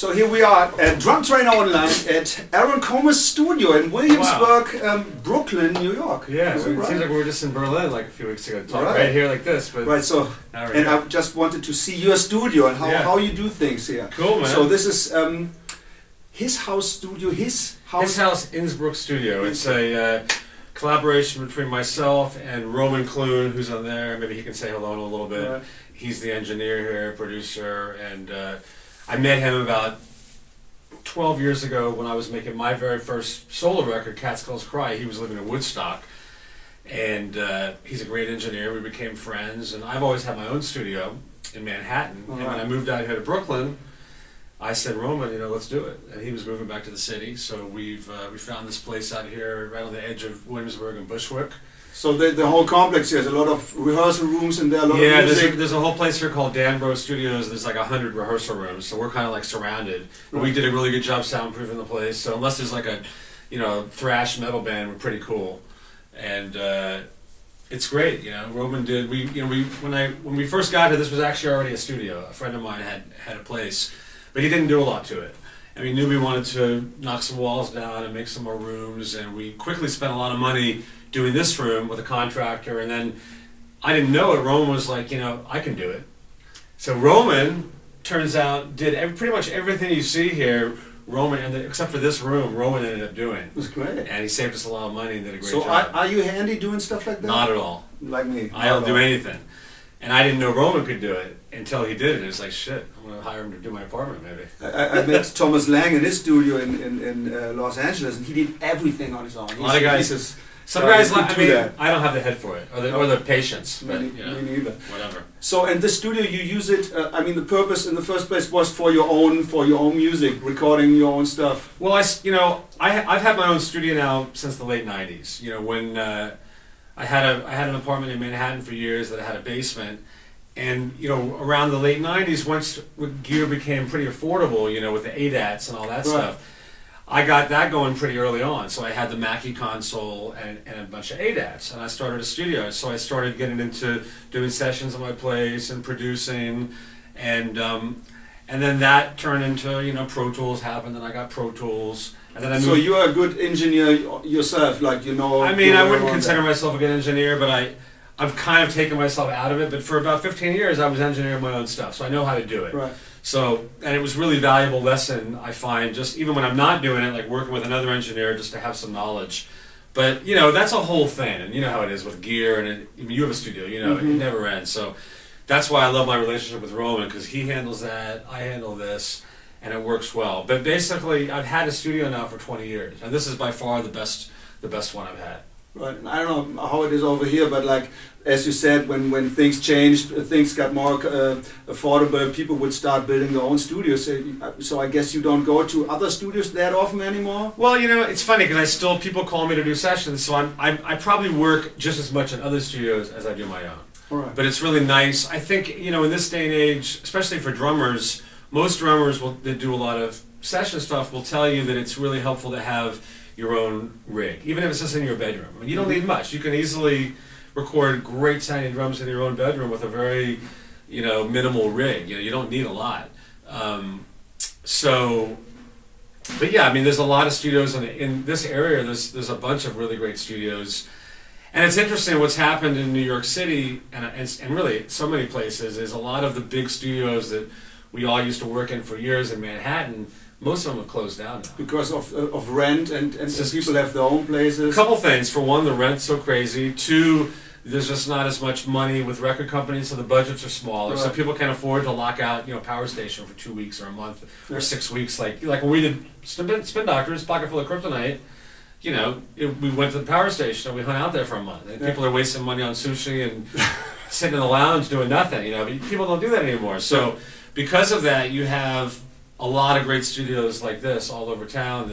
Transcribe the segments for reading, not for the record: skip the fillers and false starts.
So here we are at Drumtrainer Online at Aaron Comer's studio in Williamsburg, Brooklyn, New York. Yeah, it seems like we were just in Berlin like a few weeks ago, talking right. right here like this. But right, so, and I just wanted to see your studio and how you do things here. Cool, man. So this is his house studio, his House-Innsbruck studio. It's a collaboration between myself and Roman Clune, who's on there. Maybe he can say hello in a little bit. Right. He's the engineer here, producer, and I met him about 12 years ago when I was making my very first solo record, Catskills Cry. He was living in Woodstock, and he's a great engineer. We became friends, and I've always had my own studio in Manhattan. And when I moved out here to Brooklyn, I said, Roman, let's do it. And he was moving back to the city, so we found this place out here right on the edge of Williamsburg and Bushwick. So the whole complex here, there's a lot of rehearsal rooms in there, a lot of music. There's a whole place here called Danbro Studios. There's like 100 rehearsal rooms, so we're kind of like surrounded. Right. We did a really good job soundproofing the place, so unless there's like a, thrash metal band, we're pretty cool. And it's great, Roman did, when we first got here, this was actually already a studio. A friend of mine had a place, but he didn't do a lot to it. And we knew we wanted to knock some walls down and make some more rooms, and we quickly spent a lot of money doing this room with a contractor, and then I didn't know it. Roman was like, I can do it. So Roman, turns out, did pretty much everything you see here. Roman, except for this room, Roman ended up doing. It was great. And he saved us a lot of money and did a great job. So are you handy doing stuff like that? Not at all. Like me? I don't do anything. And I didn't know Roman could do it until he did it. It was like, shit, I'm going to hire him to do my apartment maybe. I met Thomas Lang in his studio in Los Angeles, and he did everything on his own. A lot of guys... Some guys, I don't have the head for it, or the patience, but me neither. Whatever. So, in the studio, you use it. The purpose in the first place was for your own music, recording your own stuff. Well, I've had my own studio now since the late '90s. When I had an apartment in Manhattan for years that had a basement, and around the late '90s, once gear became pretty affordable, with the ADATs and all that stuff. I got that going pretty early on, so I had the Mackie console and a bunch of ADATs, and I started a studio. So I started getting into doing sessions at my place and producing, and then that turned into Pro Tools happened, and I got Pro Tools, and then I moved. So you are a good engineer yourself, I wouldn't consider myself a good engineer, but I've kind of taken myself out of it. But for about 15 years, I was engineering my own stuff, so I know how to do it. Right. So, and it was really valuable lesson, I find, just even when I'm not doing it, like working with another engineer just to have some knowledge. But, that's a whole thing, and you know how it is with gear, and you have a studio, it never ends. So that's why I love my relationship with Roman, because he handles that, I handle this, and it works well. But basically, I've had a studio now for 20 years, and this is by far the best one I've had. Right, and I don't know how it is over here, but as you said, when things changed, things got more affordable, people would start building their own studios. So I guess you don't go to other studios that often anymore? Well, it's funny because people call me to do sessions, so I probably work just as much in other studios as I do my own. All right. But it's really nice. I think, in this day and age, especially for drummers, most drummers that do a lot of session stuff will tell you that it's really helpful to have your own rig, even if it's just in your bedroom. You don't need much. You can easily record great sounding drums in your own bedroom with a very, minimal rig. You don't need a lot. But yeah, there's a lot of studios in this area. There's a bunch of really great studios, and it's interesting what's happened in New York City and really so many places is a lot of the big studios that we all used to work in for years in Manhattan. Most of them have closed down now. Because of rent and people have their own places? A couple things. For one, the rent's so crazy. Two, there's just not as much money with record companies, so the budgets are smaller. Right. So people can't afford to lock out, Power Station for 2 weeks or a month or 6 weeks. Like when we did Spin Doctors, Pocket Full of Kryptonite, we went to the Power Station and we hung out there for a month. And people are wasting money on sushi and sitting in the lounge doing nothing. People don't do that anymore. So because of that, you have a lot of great studios like this all over town.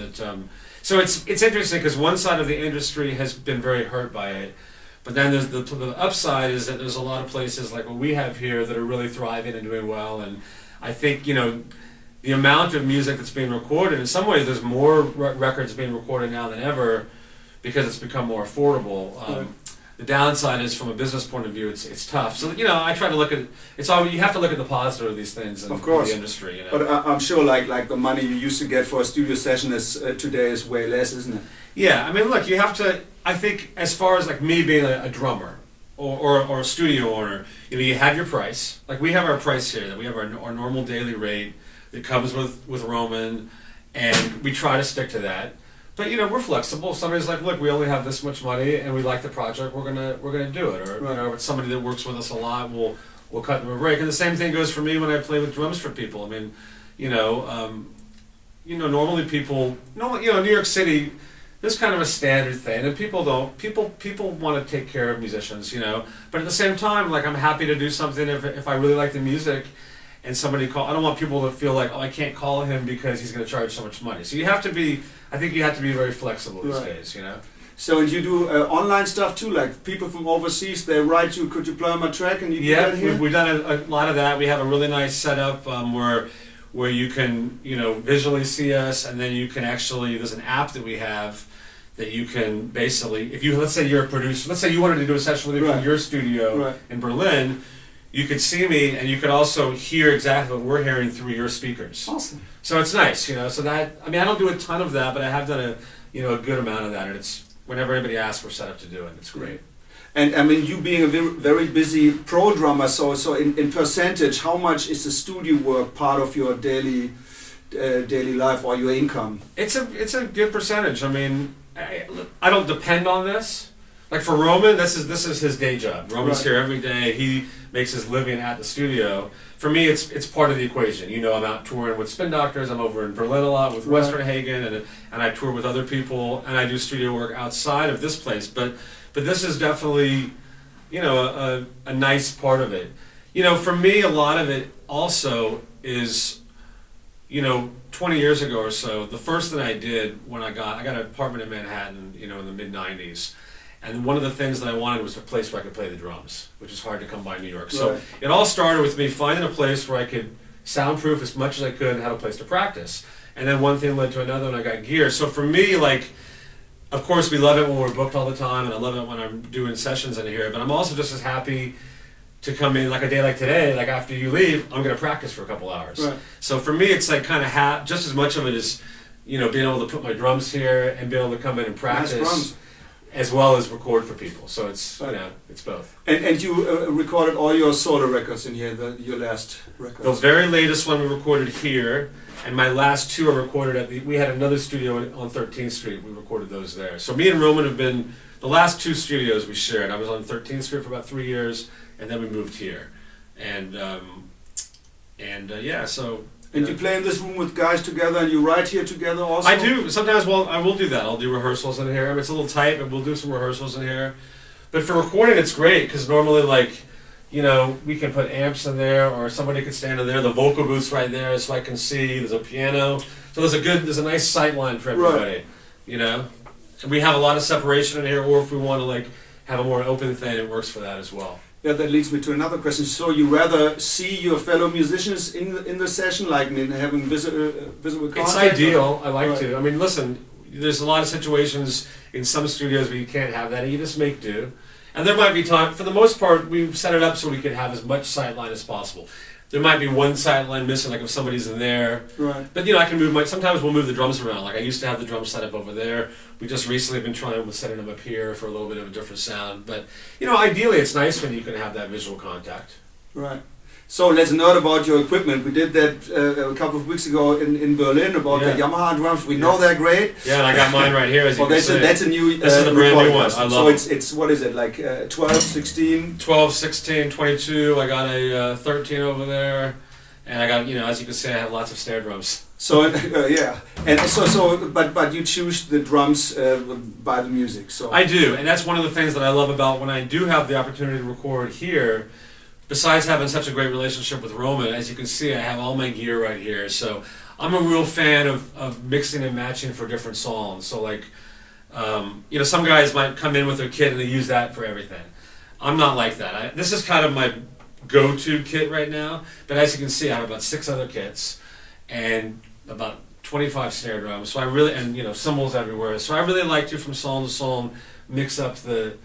So it's interesting because one side of the industry has been very hurt by it, but then there's the upside is that there's a lot of places like what we have here that are really thriving and doing well. And I think the amount of music that's being recorded, in some ways, there's more records being recorded now than ever because it's become more affordable. The downside is, from a business point of view, it's tough. So I try to look at it's all you have to look at the positive of these things in the industry. But I'm sure like the money you used to get for a studio session is today is way less, isn't it? Yeah, I mean, look, you have to. I think as far as like me being a drummer or a studio owner, you have your price. Like we have our price here. That we have our normal daily rate that comes with Roman, and we try to stick to that. But we're flexible. If somebody's like, look, we only have this much money and we like the project, we're gonna do it. Or if it's somebody that works with us a lot, we'll cut them a break. And the same thing goes for me when I play with drums for people. I mean, normally people, New York City, there's kind of a standard thing, and people want to take care of musicians, But at the same time, like I'm happy to do something if I really like the music. And somebody I don't want people to feel like, I can't call him because he's going to charge so much money. So I think you have to be very flexible these days, So, and you do online stuff too, like people from overseas, they write you, could you play on my track, and you do that here? We've done a lot of that. We have a really nice setup where you can, visually see us, and then you can actually, there's an app that we have that you can basically, let's say you're a producer, let's say you wanted to do a session with me from your studio in Berlin, you could see me, and you could also hear exactly what we're hearing through your speakers. Awesome. So it's nice, So that, I mean, I don't do a ton of that, but I have done a good amount of that, and it's whenever anybody asks, we're set up to do it. It's great. And I mean, you being a very busy pro drummer, so in percentage, how much is the studio work part of your daily life or your income? It's a good percentage. I mean, I don't depend on this. Like for Roman, this is his day job. Roman's here every day. He makes his living at the studio. For me, it's part of the equation. I'm out touring with Spin Doctors. I'm over in Berlin a lot with Westernhagen, and I tour with other people, and I do studio work outside of this place. But this is definitely, a nice part of it. For me, a lot of it also is, 20 years ago or so, the first thing I did when I got an apartment in Manhattan, in the mid-'90s. And one of the things that I wanted was a place where I could play the drums, which is hard to come by in New York. So it all started with me finding a place where I could soundproof as much as I could and have a place to practice. And then one thing led to another, and I got gear. So for me, of course, we love it when we're booked all the time, and I love it when I'm doing sessions in here. But I'm also just as happy to come in, like a day like today, like after you leave, I'm going to practice for a couple hours. Right. So for me, it's like kind of just as much of it as, being able to put my drums here and being able to come in and practice. Nice drums. As well as record for people, so it's it's both. And you recorded all your solo records in here, your last records. The very latest one we recorded here, and my last two are recorded we had another studio on 13th Street. We recorded those there. So me and Roman have been the last two studios we shared. I was on 13th Street for about 3 years, and then we moved here, and so. And you play in this room with guys together, and you write here together also? I do. Sometimes, I will do that. I'll do rehearsals in here. It's a little tight, but we'll do some rehearsals in here. But for recording, it's great, because normally, we can put amps in there, or somebody could stand in there. The vocal booth's right there, so I can see. There's a piano. So there's a nice sight line for everybody, And we have a lot of separation in here, or if we want to, have a more open thing, it works for that as well. Yeah, that leads me to another question. So you rather see your fellow musicians in the session, having visible contact? It's ideal. I like to. I mean, listen, there's a lot of situations in some studios where you can't have that, and you just make do. And there might be time. For the most part, we've set it up so we can have as much sightline as possible. There might be one sightline missing, like if somebody's in there. Right. But I can move sometimes we'll move the drums around. Like I used to have the drums set up over there. We just recently been trying with setting them up here for a little bit of a different sound. But ideally it's nice when you can have that visual contact. Right. So let's nerd about your equipment. We did that a couple of weeks ago in Berlin about the Yamaha drums. We know they're great. Yeah, and I got mine right here, as you can see. That's a new This is the brand new one. I love it. It's what is it, like 12, 16? 12, 16, 22. I got a 13 over there. And I got, as you can see, I have lots of snare drums. So and but you choose the drums by the music. So I do, and that's one of the things that I love about when I do have the opportunity to record here. Besides having such a great relationship with Roman, as you can see, I have all my gear right here. So I'm a real fan of mixing and matching for different songs. So some guys might come in with their kit and they use that for everything. I'm not like that. This is kind of my go-to kit right now, but as you can see, I have about 6 other kits and about 25 snare drums. So I really, and cymbals everywhere. So I really like to, from song to song, mix up the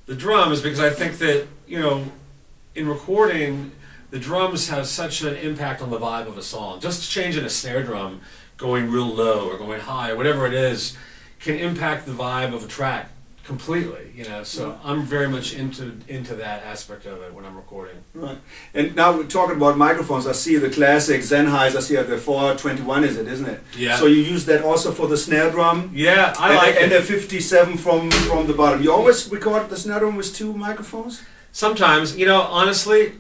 the drums, because I think that, in recording, the drums have such an impact on the vibe of a song. Just changing a snare drum, going real low or going high, or whatever it is, can impact the vibe of a track completely, so I'm very much into that aspect of it when I'm recording. Right. And now we're talking about microphones. I see the classic Sennheisers here, the 421 isn't it? Yeah. So you use that also for the snare drum? Yeah, I like it. And a 57 from the bottom. You always record the snare drum with 2 microphones? Sometimes, honestly,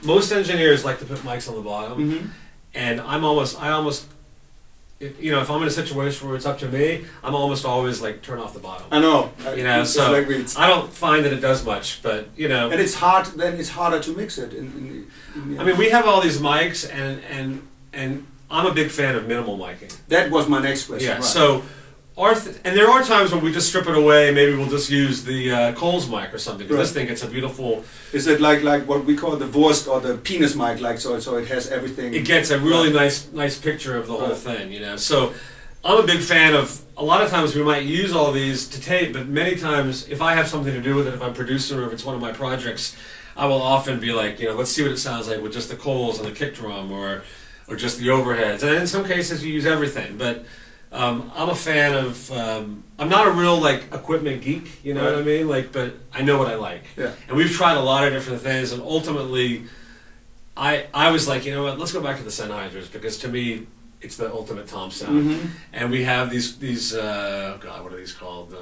most engineers like to put mics on the bottom, Mm-hmm. and I almost if I'm in a situation where it's up to me, I'm almost always like turn off the bottom. I know. So I don't find that it does much, but And it's hard. Then it's harder to mix it. I mean, we have all these mics, and I'm a big fan of minimal miking. That was my next question. Yeah. Right. So, and there are times when we just strip it away. Maybe we'll just use the Coles mic or something. Because this thing, it's a beautiful. Is it like what we call the Wurst or the penis mic? Like so it has everything. It gets a really nice picture of the whole thing. So I'm a big fan of. A lot of times we might use all these to tape, but many times if I have something to do with it, if I'm producing or if it's one of my projects, I will often be like, let's see what it sounds like with just the Coles and the kick drum or just the overheads. And in some cases you use everything, but. I'm a fan of. I'm not a real equipment geek, you know what I mean? But I know what I like. Yeah. And we've tried a lot of different things, and ultimately, I was like, let's go back to the Sennheisers because to me, it's the ultimate tom sound. Mm-hmm. And we have these what are these called?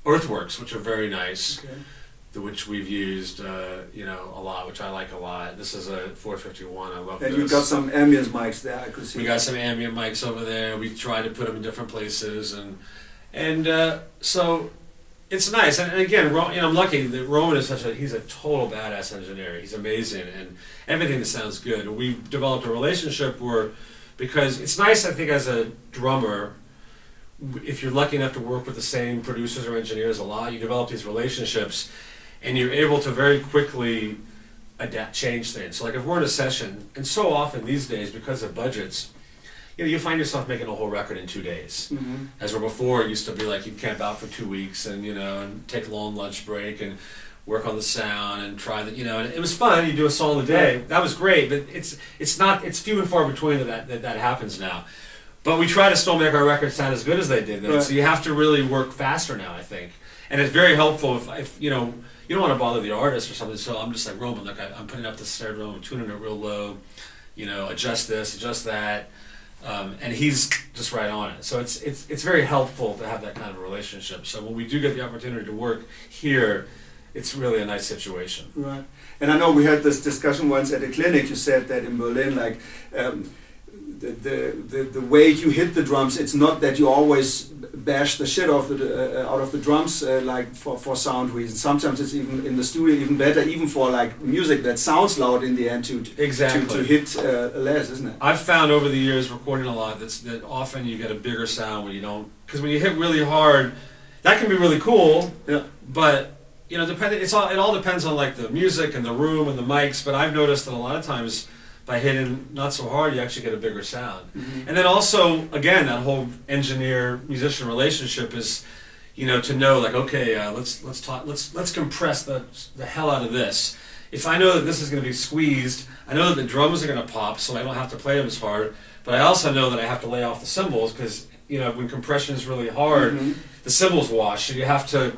Earthworks, which are very nice. Okay. Which we've used, a lot, which I like a lot. This is a 451. I love and this. you got some ambience mics there. I could see. We got some ambient mics over there. We tried to put them in different places, and so it's nice. And again, I'm lucky that Roman is he's a total badass engineer. He's amazing, and everything that sounds good. And we've developed a relationship because it's nice, I think, as a drummer. If you're lucky enough to work with the same producers or engineers a lot, you develop these relationships. And you're able to very quickly change things. So if we're in a session, and so often these days, because of budgets, you find yourself making a whole record in 2 days. Mm-hmm. As where before, it used to be you'd camp out for 2 weeks and, and take a long lunch break and work on the sound and try and it was fun. You do a song a day. That was great, but it's few and far between that happens now. But we try to still make our records sound as good as they did then. Right. So you have to really work faster now, I think. And it's very helpful if you don't want to bother the artist or something, so I'm just like, Roman, I'm putting up the snare drum, I'm tuning it real low, adjust this, adjust that, and he's just right on it. So it's very helpful to have that kind of a relationship. So when we do get the opportunity to work here, it's really a nice situation. Right. And I know we had this discussion once at a clinic. You said that in Berlin, the way you hit the drums, it's not that you always bash the shit out of the drums for sound reasons. Sometimes it's even in the studio even better, even for music that sounds loud in the end to hit less, isn't it? I've found over the years recording a lot that often you get a bigger sound when you don't, because when you hit really hard, that can be really cool. Yeah. But it all depends on the music and the room and the mics. But I've noticed that a lot of times, by hitting not so hard, you actually get a bigger sound. Mm-hmm. And then also, again, that whole engineer-musician relationship is, to know let's compress the hell out of this. If I know that this is going to be squeezed, I know that the drums are going to pop, so I don't have to play them as hard. But I also know that I have to lay off the cymbals because when compression is really hard, mm-hmm. the cymbals wash. So you have to.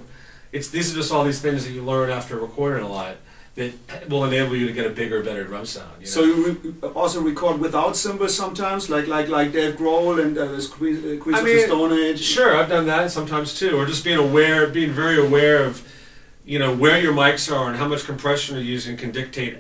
These are just all these things that you learn after recording a lot. That will enable you to get a bigger, better drum sound. So you also record without cymbals sometimes, like Dave Grohl and Queens of the Stone Age. Sure, I've done that sometimes too, or just being very aware of, where your mics are and how much compression you're using can dictate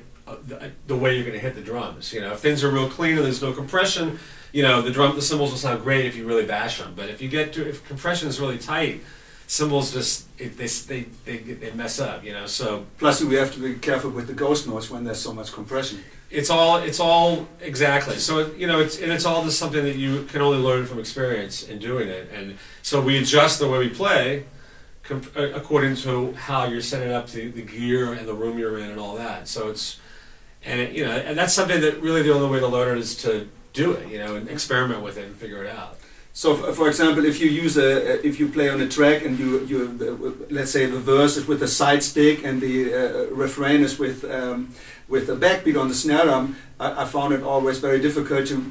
the way you're going to hit the drums. If things are real clean and there's no compression, the cymbals will sound great if you really bash them. But if compression is really tight, cymbals just they mess up, So plus we have to be careful with the ghost notes when there's so much compression. It's all exactly. So it's all just something that you can only learn from experience in doing it, and so we adjust the way we play according to how you're setting up the gear and the room you're in and all that. So and that's something that really the only way to learn it is to do it, and experiment with it and figure it out. So, for example, if you use if you play on a track and you let's say the verse is with the side stick and the refrain is with a backbeat on the snare drum, I found it always very difficult to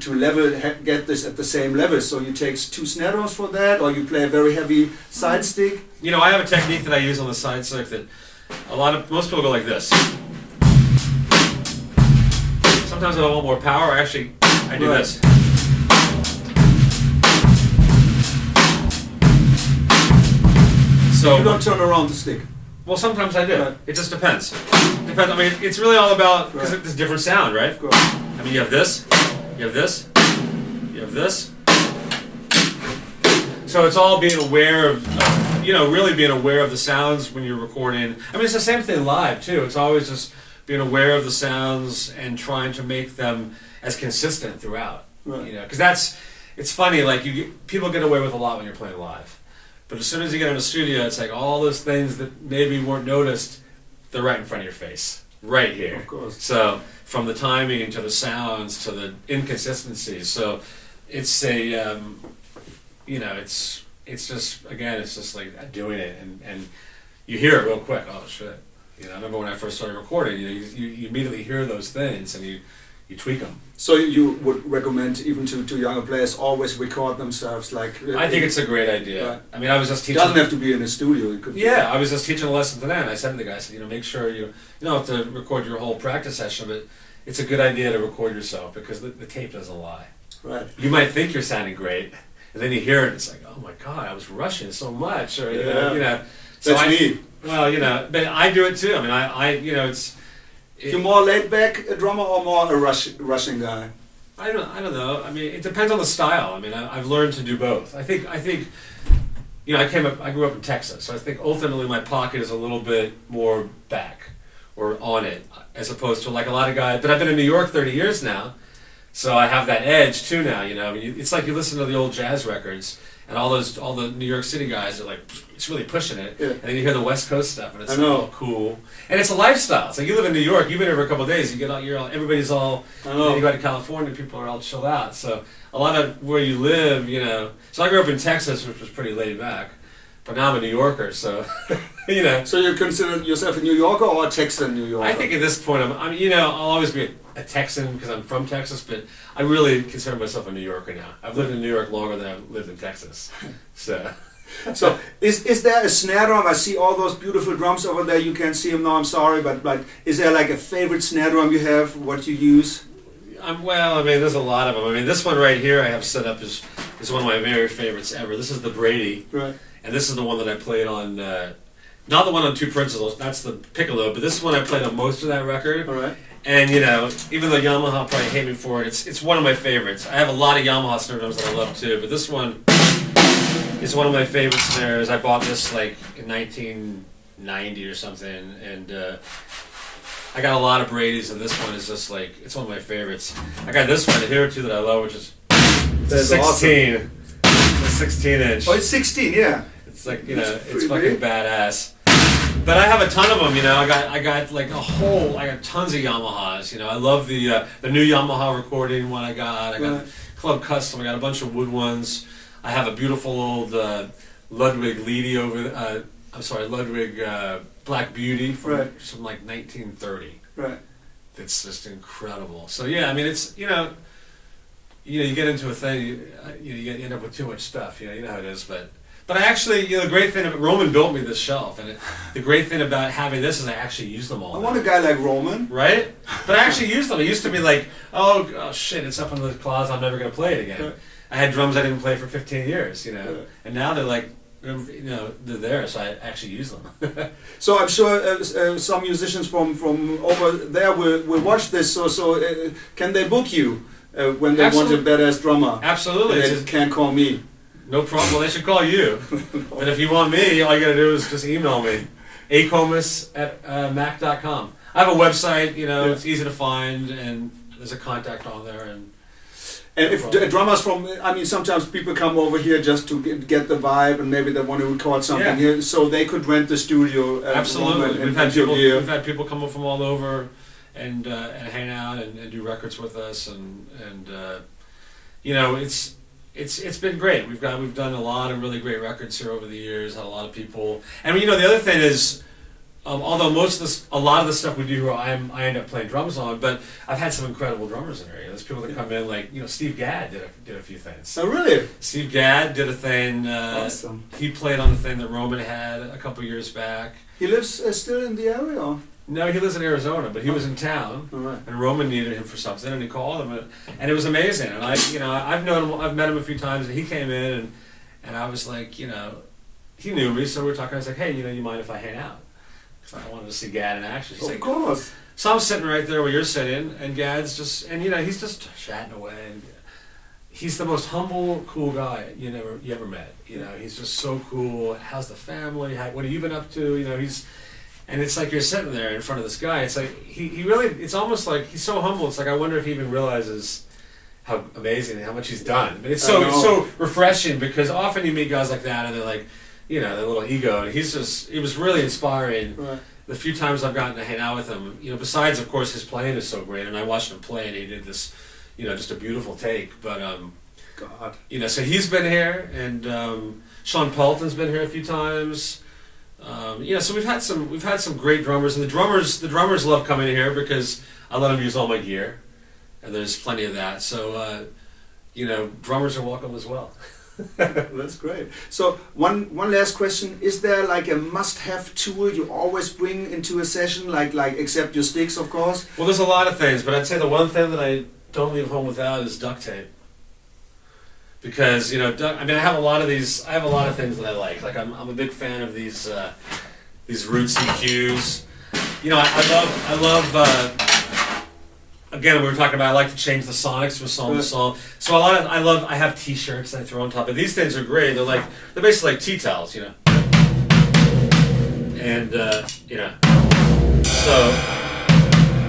get this at the same level. So you take 2 snare drums for that, or you play a very heavy side stick. You know, I have a technique that I use on the side stick that most people go like this. Sometimes I want more power. Actually, I do this. So you don't turn around the stick. Well, sometimes I do. Right. It just depends. I mean, it's really all about, because it's a different sound, right? Of course. I mean, you have this, you have this, you have this. So it's all being aware of, really being aware of the sounds when you're recording. I mean, it's the same thing live, too. It's always just being aware of the sounds and trying to make them as consistent throughout. Right. You know, because it's funny, like, people get away with a lot when you're playing live. But as soon as you get in the studio, it's like all those things that maybe weren't noticed, they're right in front of your face, right here. Of course. So from the timing to the sounds to the inconsistencies. So it's it's just, again, it's just like doing it, and you hear it real quick. Oh shit! You know, I remember when I first started recording, you immediately hear those things and you tweak them. So you would recommend even to younger players always record themselves like... I think it's a great idea. Right. I mean, I was just teaching... It doesn't have to be in a studio. It could I was just teaching a lesson to them. I said to the guy, I said, make sure you don't have to record your whole practice session, but it's a good idea to record yourself because the tape doesn't lie. Right. You might think you're sounding great, and then you hear it, and it's like, oh my God, I was rushing so much, or So That's me. Well, but I do it too. I mean, it's... You're more laid back a drummer or more a rushing guy? I don't know. I mean, it depends on the style. I mean, I've learned to do both. I think I grew up in Texas, so I think ultimately my pocket is a little bit more back or on it, as opposed to like a lot of guys. But I've been in New York 30 years now, so I have that edge too now. I mean, it's like you listen to the old jazz records, and all the New York City guys are like, it's really pushing it. Yeah. And then you hear the West Coast stuff, and it's all cool. And it's a lifestyle. It's like you live in New York, you've been here for a couple of days, everybody's all, you go to California, people are all chilled out. So a lot of where you live, So I grew up in Texas, which was pretty laid back. But now I'm a New Yorker, so, So you consider yourself a New Yorker or a Texan New Yorker? I think at this point, I'll always be a Texan because I'm from Texas, but I really consider myself a New Yorker now. I've lived in New York longer than I've lived in Texas, so... So is there a snare drum? I see all those beautiful drums over there. You can't see them now, I'm sorry, but is there like a favorite snare drum you have, what you use? There's a lot of them. I mean, this one right here I have set up is one of my very favorites ever. This is the Brady. Right. And this is the one that I played on, not the one on Two Principles, that's the piccolo, but this is one I played on most of that record. All right. And, even though Yamaha probably hate me for it, it's one of my favorites. I have a lot of Yamaha snare drums that I love too, but this one is one of my favorite snares. I bought this like in 1990 or something, and I got a lot of Brady's, and this one is just like, it's one of my favorites. I got this one here too that I love, which is 16. Awesome. It's a 16-inch. Oh, it's 16, yeah. It's like, it's fucking badass. But I have a ton of them, I got like I got tons of Yamahas, I love the new Yamaha recording one I got Club Custom, I got a bunch of wood ones. I have a beautiful old Ludwig Leedy Ludwig Black Beauty from like 1930. Right. That's just incredible. So yeah, I mean, it's, you get into a thing, you end up with too much stuff, you know how it is, But I actually, the great thing about Roman built me this shelf, and the great thing about having this is I actually use them all. I want a guy like Roman. Right? But I actually use them. It used to be like, oh shit, it's up in the closet, I'm never going to play it again. Right. I had drums I didn't play for 15 years, Right. And now they're like, they're there, so I actually use them. So I'm sure some musicians from over there will watch this, so can they book you when they want a badass drummer? Absolutely. They can't call me. No problem. Well, they should call you. But if you want me, all you gotta do is just email me. acomus@mac.com. I have a website, it's easy to find, and there's a contact on there. And if drummers sometimes people come over here just to get the vibe, and maybe they want to record something here, so they could rent the studio. Absolutely. We've had people come up from all over and hang out and do records with us, and it's been great. We've done a lot of really great records here over the years. Had a lot of people, and you know the other thing is, although a lot of the stuff we do here, I end up playing drums on, but I've had some incredible drummers in here. There's people that come in like Steve Gadd did a few things. Oh really? Steve Gadd did a thing. Awesome. He played on the thing that Roman had a couple years back. He lives still in the area, or? No, he lives in Arizona, but he was in town, and Roman needed him for something, and he called him, and it was amazing. And I've met him a few times, and he came in, and I was like, he knew me, so we were talking. I was like, hey, you mind if I hang out? Because I wanted to see Gadd in action. He's of course. So I'm sitting right there where you're sitting, and Gadd's just, he's just chatting away. And he's the most humble, cool guy you ever met. He's just so cool. How's the family? What have you been up to? And it's like you're sitting there in front of this guy. It's like he really. It's almost like he's so humble. It's like I wonder if he even realizes how amazing and how much he's done. But it's so refreshing because often you meet guys like that and they're like, their little ego. And it was really inspiring. Right. The few times I've gotten to hang out with him, besides of course his playing is so great, and I watched him play and he did this, just a beautiful take. But God. So he's been here, and Sean Paulton's been here a few times. So we've had some great drummers, and the drummers love coming here because I let them use all my gear, and there's plenty of that. So drummers are welcome as well. That's great. So one last question: is there like a must-have tool you always bring into a session, like except your sticks, of course? Well, there's a lot of things, but I'd say the one thing that I don't leave home without is duct tape. Because I have a lot of things that I like. Like I'm a big fan of these Roots EQs. I love. Again, we were talking about I like to change the sonics from song to song. So I have T-shirts that I throw on top. But these things are great. They're basically like tea towels, And so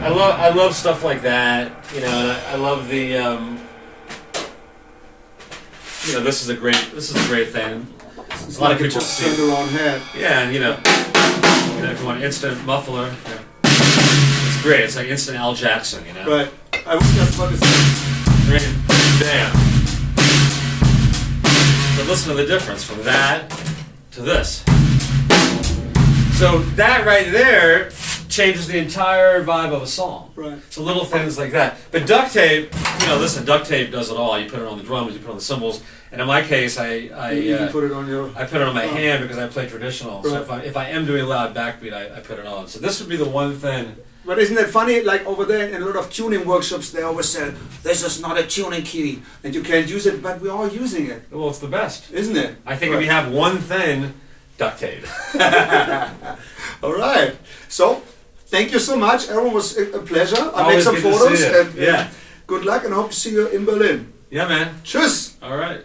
I love stuff like that. And I love the. This is a great thing. It's a lot of people just turn the wrong head. Yeah, and if you want an instant muffler, it's great. It's like instant Al Jackson, Right. I was just about to say. Bam. But listen to the difference from that to this. So that right there changes the entire vibe of a song. Right. So little things like that. But duct tape, duct tape does it all. You put it on the drums, you put it on the cymbals, and in my case, I put it on your. I put it on my hand because I play traditional. Right. So if I am doing loud backbeat, I put it on. So this would be the one thing. But isn't it funny? Like over there in a lot of tuning workshops, they always said this is not a tuning key and you can't use it, but we're all using it. Well, it's the best, isn't it? I think if you have one thing, duct tape. All right. So. Thank you so much. Everyone, was a pleasure. I made Always some good to photos see you. and good luck and I hope to see you in Berlin. Yeah, man. Tschüss. All right.